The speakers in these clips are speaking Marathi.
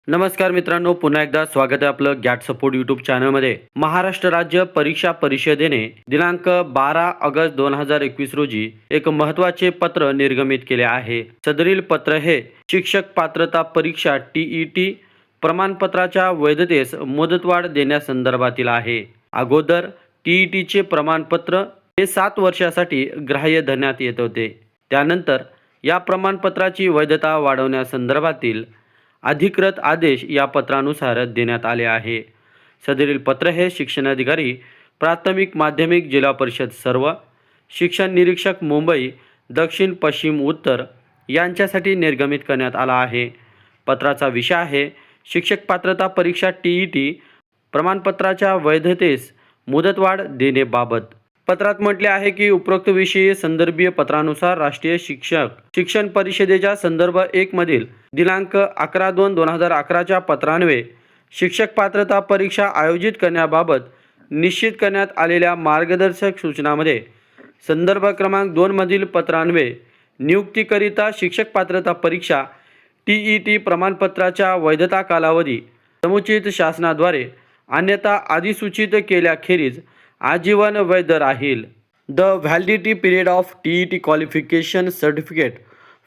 नमस्कार मित्रांनो, पुन्हा एकदा स्वागत आहे आपलं गॅट सपोर्ट यूट्यूब चॅनलमध्ये. महाराष्ट्र राज्य परीक्षा परिषदेने दिनांक 12 ऑगस्ट 2021 रोजी एक महत्त्वाचे पत्र निर्गमित केले आहे. सदरील पत्र हे शिक्षक पात्रता परीक्षा TET प्रमाणपत्राच्या वैधतेस मुदतवाढ देण्यासंदर्भातील आहे. अगोदर TETचे प्रमाणपत्र हे 7 वर्षासाठी ग्राह्य धरण्यात येत होते. त्यानंतर या प्रमाणपत्राची वैधता वाढवण्यासंदर्भातील अधिकृत आदेश या पत्रानुसार देण्यात आले आहे. सदरील पत्र हे शिक्षणाधिकारी, प्राथमिक, माध्यमिक, जिल्हा परिषद सर्व, शिक्षण निरीक्षक मुंबई, दक्षिण, पश्चिम, उत्तर यांच्यासाठी निर्गमित करण्यात आला आहे. पत्राचा विषय आहे शिक्षक पात्रता परीक्षा TET प्रमाणपत्राच्या वैधतेस मुदतवाढ देण्याबाबत. पत्रात म्हटले आहे की उपरोक्त विषयी संदर्भीय पत्रानुसार राष्ट्रीय शिक्षण परिषदेच्या संदर्भ 1 मधील दिनांक 11/2/2011च्या पत्रान्वये शिक्षक पात्रता परीक्षा आयोजित करण्याबाबत निश्चित करण्यात आलेल्या मार्गदर्शक सूचनांमध्ये संदर्भ क्रमांक 2 मधील पत्रान्वये नियुक्तीकरिता शिक्षक पात्रता परीक्षा TET प्रमाणपत्राच्या वैधता कालावधी समुचित शासनाद्वारे अन्यथा अधिसूचित केल्याखेरीज आजीवन वैध राहील. The validity period of TET qualification certificate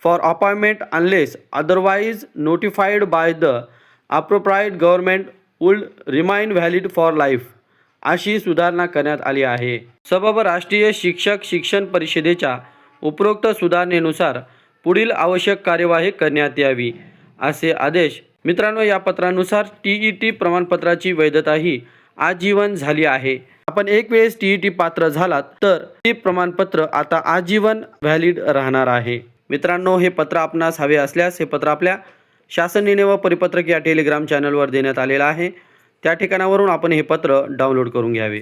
for appointment unless otherwise notified by the appropriate government would remain valid for life. अशी सुधारणा करण्यात आली आहे. सबब राष्ट्रीय शिक्षण परिषदेच्या उपरोक्त सुधारणेनुसार पुढील आवश्यक कार्यवाही करण्यात यावी असे आदेश. मित्रांनो, या पत्रानुसार TET प्रमाणपत्राची वैधता ही आजीवन झाली आहे. आपण एक वेळेस TET पात्र झालात तर हे प्रमाणपत्र आता आजीवन व्हॅलिड राहणार आहे. मित्रांनो, हे पत्र आपणास हवे असल्यास हे पत्र आपल्या शासन निर्णय व परिपत्रक या टेलिग्राम चॅनलवर देण्यात आलेलं आहे. त्या ठिकाणावरून आपण हे पत्र डाउनलोड करून घ्यावे.